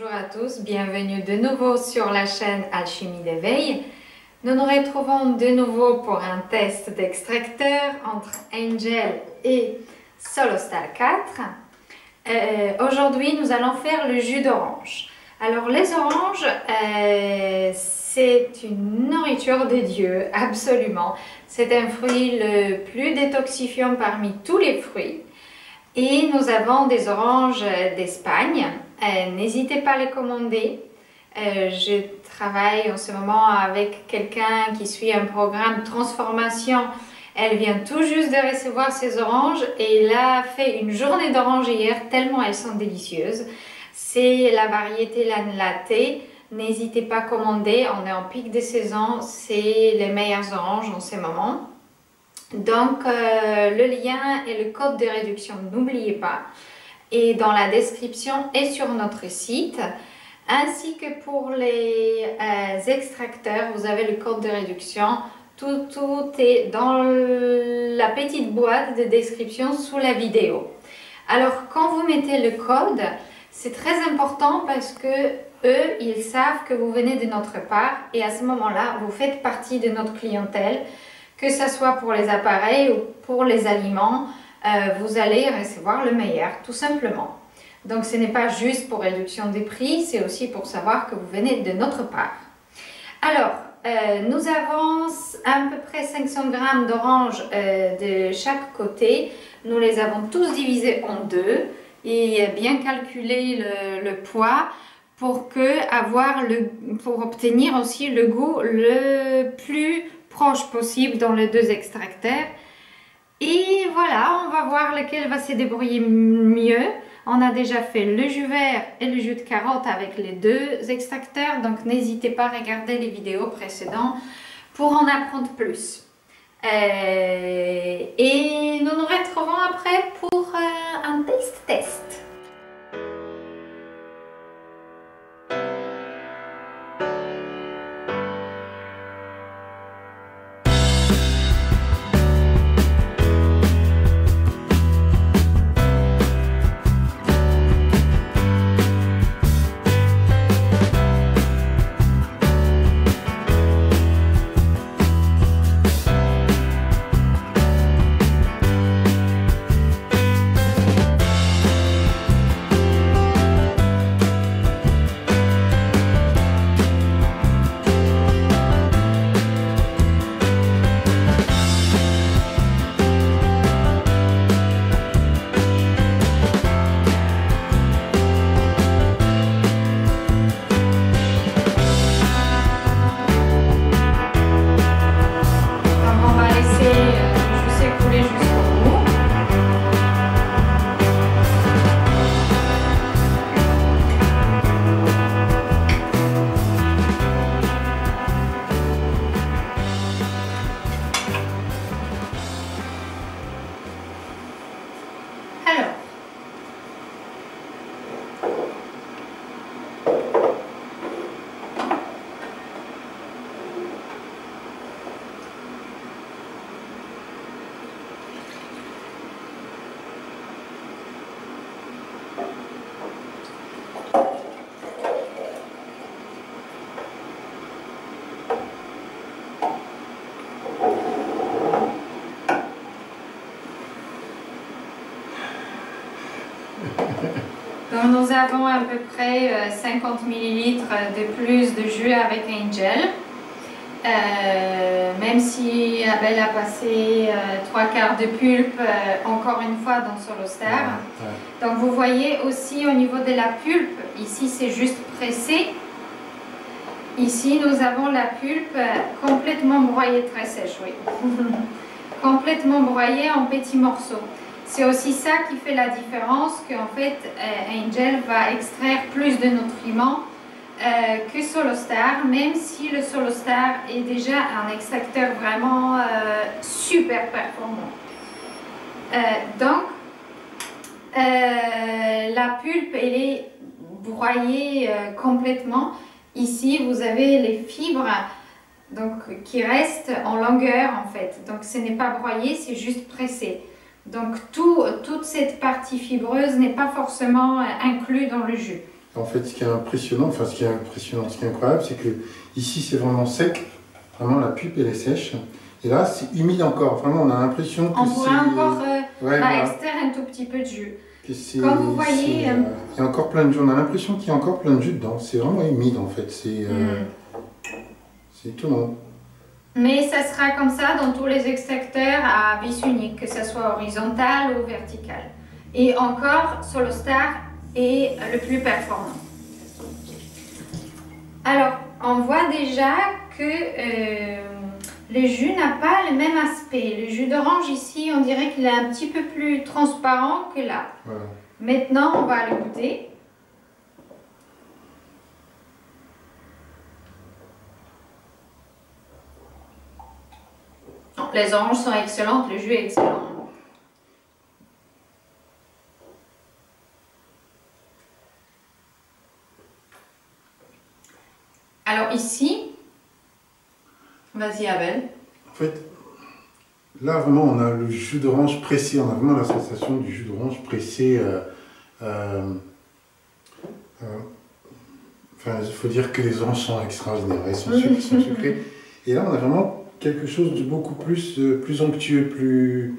Bonjour à tous, bienvenue de nouveau sur la chaîne Alchimie d'éveil. Nous nous retrouvons de nouveau pour un test d'extracteur entre Angel et Solostar 4. Aujourd'hui, nous allons faire le jus d'orange. Alors les oranges, c'est une nourriture de Dieu, absolument. C'est un fruit le plus détoxifiant parmi tous les fruits. Et nous avons des oranges d'Espagne. N'hésitez pas à les commander. Je travaille en ce moment avec quelqu'un qui suit un programme transformation. Elle vient tout juste de recevoir ses oranges et elle a fait une journée d'oranges hier tellement elles sont délicieuses. C'est la variété Latte. N'hésitez pas à commander, on est en pic de saison, c'est les meilleures oranges en ce moment. Donc le lien et le code de réduction, n'oubliez pas. Et dans la description et sur notre site, ainsi que pour les extracteurs, vous avez le code de réduction. Tout est dans la petite boîte de description sous la vidéo. Alors quand vous mettez le code, c'est très important parce que eux, ils savent que vous venez de notre part et à ce moment-là, vous faites partie de notre clientèle. Que ce soit pour les appareils ou pour les aliments, vous allez recevoir le meilleur, tout simplement. Donc ce n'est pas juste pour réduction des prix, c'est aussi pour savoir que vous venez de notre part. Alors, nous avons à peu près 500 g d'oranges de chaque côté. Nous les avons tous divisés en deux et bien calculer le poids pour obtenir aussi le goût le plus proche possible dans les deux extracteurs. Et voilà, on va voir lequel va se débrouiller mieux. On a déjà fait le jus vert et le jus de carotte avec les deux extracteurs, donc n'hésitez pas à regarder les vidéos précédentes pour en apprendre plus. Et nous nous retrouvons après pour un taste test. Donc nous avons à peu près 50 ml de plus de jus avec Angel. Même si Abel a passé 3/4 de pulpe encore une fois dans Solostar. Donc vous voyez aussi au niveau de la pulpe, ici c'est juste pressé. Ici nous avons la pulpe complètement broyée, très sèche, oui. Complètement broyée en petits morceaux. C'est aussi ça qui fait la différence, qu'en fait Angel va extraire plus de nutriments que Solostar, même si le Solostar est déjà un extracteur vraiment super performant. La pulpe elle est broyée complètement. Ici vous avez les fibres donc, qui restent en longueur en fait. Donc ce n'est pas broyé, c'est juste pressé. Donc toute cette partie fibreuse n'est pas forcément inclue dans le jus. En fait, ce qui est impressionnant, enfin ce qui est incroyable, c'est que ici c'est vraiment sec, vraiment la pulpe elle est sèche. Et là c'est humide encore, vraiment on a l'impression que on pourrait encore voilà. extraire un tout petit peu de jus. Comme vous voyez, il y a encore plein de jus, on a l'impression qu'il y a encore plein de jus dedans. C'est vraiment humide en fait, c'est étonnant. Mais ça sera comme ça dans tous les extracteurs à vis unique, que ce soit horizontal ou vertical. Et encore, Solostar est le plus performant. Alors, on voit déjà que le jus n'a pas le même aspect. Le jus d'orange ici, on dirait qu'il est un petit peu plus transparent que là. Voilà. Maintenant, on va le goûter. Les oranges sont excellentes, le jus est excellent. Alors ici, vas-y Abel. En fait, là vraiment on a le jus d'orange pressé, on a vraiment la sensation du jus d'orange pressé. Enfin, il faut dire que les oranges sont extraordinaires, elles sont sucrées. Et là on a vraiment quelque chose de beaucoup plus, plus onctueux, plus...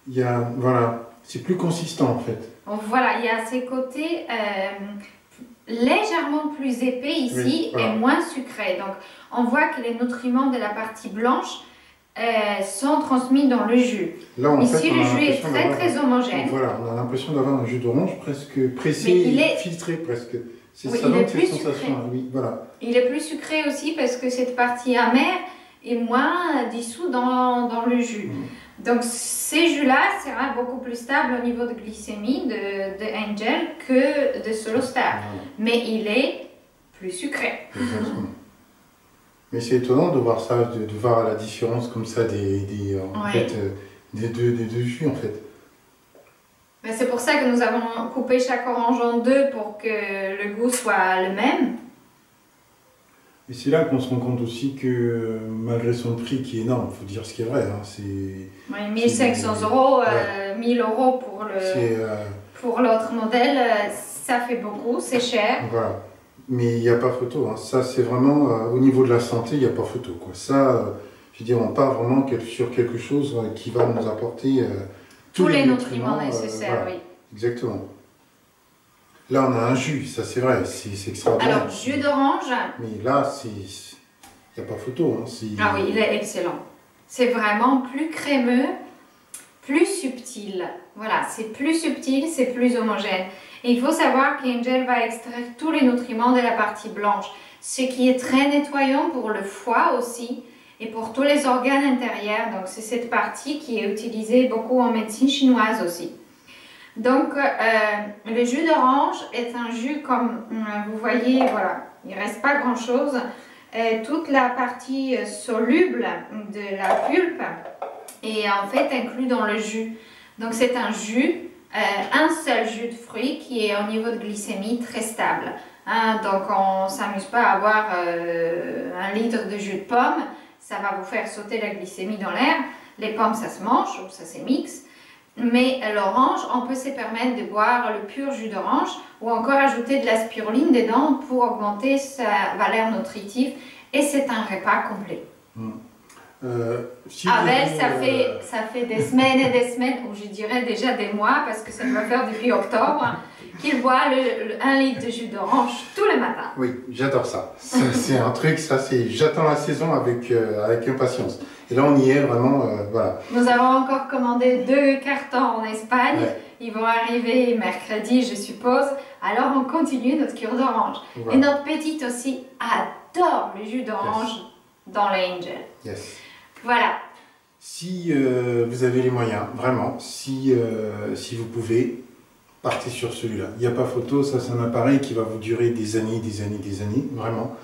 voilà, c'est plus consistant en fait. Voilà, il y a ces côtés légèrement plus épais ici, oui, voilà, et moins sucrés. Donc on voit que les nutriments de la partie blanche sont transmis dans le jus. Là, ici le jus est très homogène. Voilà, on a l'impression d'avoir un jus d'orange presque pressé, filtré presque. C'est oui, ça donne cette sensation. Oui, voilà. Il est plus sucré aussi parce que cette partie amère est moins dissous dans le jus. Donc ces jus-là sera beaucoup plus stable au niveau de glycémie de Angel que de Solostar. Mais il est plus sucré. Exactement. Mais c'est étonnant de voir ça, de voir la différence comme ça des deux jus en fait. C'est pour ça que nous avons coupé chaque orange en deux pour que le goût soit le même. Et c'est là qu'on se rend compte aussi que malgré son prix qui est énorme, il faut dire ce qui est vrai. Hein, oui, 1500 €, ouais. 1000 € pour l'autre modèle, ça fait beaucoup, c'est cher. Voilà. Mais il n'y a pas photo. Hein. Ça, c'est vraiment au niveau de la santé, il n'y a pas photo. Quoi. Ça, je veux dire, on part vraiment sur quelque chose qui va nous apporter tous les nutriments nécessaires. Voilà. Oui. Exactement. Là, on a un jus, ça c'est vrai, c'est extraordinaire. Alors, jus d'orange. Mais là, il n'y a pas photo. Hein, ah oui, il est excellent. C'est vraiment plus crémeux, plus subtil. Voilà, c'est plus subtil, c'est plus homogène. Et il faut savoir qu'Angel va extraire tous les nutriments de la partie blanche, ce qui est très nettoyant pour le foie aussi et pour tous les organes intérieurs. Donc, c'est cette partie qui est utilisée beaucoup en médecine chinoise aussi. Donc, le jus d'orange est un jus comme vous voyez, voilà, il ne reste pas grand chose. Toute la partie soluble de la pulpe est en fait inclus dans le jus. Donc, c'est un jus, un seul jus de fruits qui est au niveau de glycémie très stable. Hein, donc, on ne s'amuse pas à avoir 1 litre de jus de pomme, ça va vous faire sauter la glycémie dans l'air. Les pommes, ça se mange ou ça se mixe. Mais l'orange, on peut se permettre de boire le pur jus d'orange ou encore ajouter de la spiruline dedans pour augmenter sa valeur nutritive et c'est un repas complet. Abel, ça fait des semaines et des semaines, ou je dirais déjà des mois, parce que ça doit faire depuis octobre, qu'il boit 1 litre de jus d'orange tous les matins. Oui, j'adore ça. C'est un truc, ça c'est, j'attends la saison avec impatience. Et là on y est vraiment, voilà. Nous avons encore commandé 2 cartons en Espagne. Ouais. Ils vont arriver mercredi, je suppose. Alors on continue notre cure d'orange. Voilà. Et notre petite aussi adore le jus d'orange dans l'Angel. Yes. Voilà. Si vous avez les moyens, vraiment, si vous pouvez, partez sur celui-là. Il n'y a pas photo, ça c'est un appareil qui va vous durer des années, vraiment.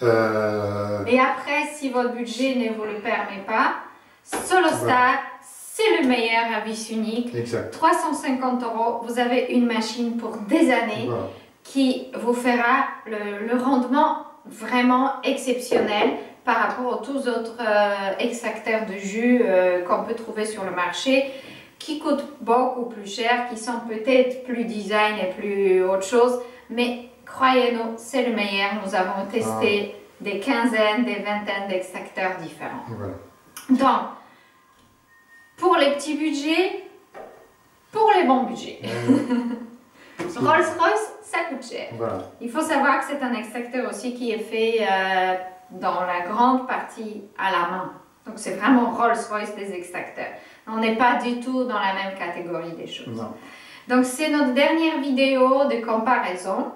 Et après, si votre budget ne vous le permet pas, Solostar, voilà, c'est le meilleur à vis unique. Exact. 350 €, vous avez une machine pour des années, voilà, qui vous fera le rendement vraiment exceptionnel par rapport aux tous autres extracteurs de jus qu'on peut trouver sur le marché, qui coûtent beaucoup plus cher, qui sont peut-être plus design et plus autre chose, mais croyez-nous, c'est le meilleur. Nous avons testé des quinzaines, des vingtaines d'extracteurs différents. Voilà. Donc, pour les petits budgets, pour les bons budgets. Rolls-Royce, ça coûte cher. Voilà. Il faut savoir que c'est un extracteur aussi qui est fait dans la grande partie à la main. Donc c'est vraiment Rolls-Royce des extracteurs. On n'est pas du tout dans la même catégorie des choses. Non. Donc c'est notre dernière vidéo de comparaison.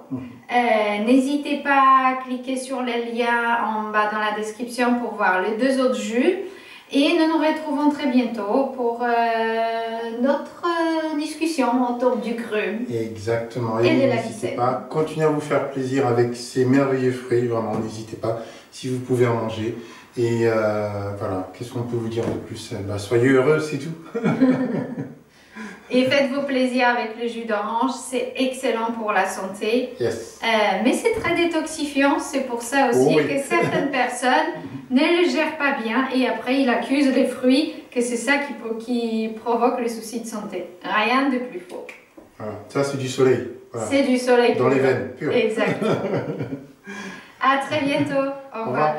N'hésitez pas à cliquer sur les liens en bas dans la description pour voir les deux autres jus. Et nous nous retrouvons très bientôt pour notre discussion autour du cru. Exactement. Et de la n'hésitez ficelle. pas, continuez à vous faire plaisir avec ces merveilleux fruits. Vraiment, n'hésitez pas si vous pouvez en manger. Et voilà, qu'est-ce qu'on peut vous dire de plus? Soyez heureux, c'est tout. Et faites-vous plaisir avec le jus d'orange, c'est excellent pour la santé. Yes. Mais c'est très détoxifiant, c'est pour ça aussi que certaines personnes ne le gèrent pas bien et après ils accusent les fruits que c'est ça qui provoque les soucis de santé. Rien de plus faux. Voilà. Ça, c'est du soleil. Voilà. C'est du soleil. Dans les veines, pur. Exact. À très bientôt. Au revoir.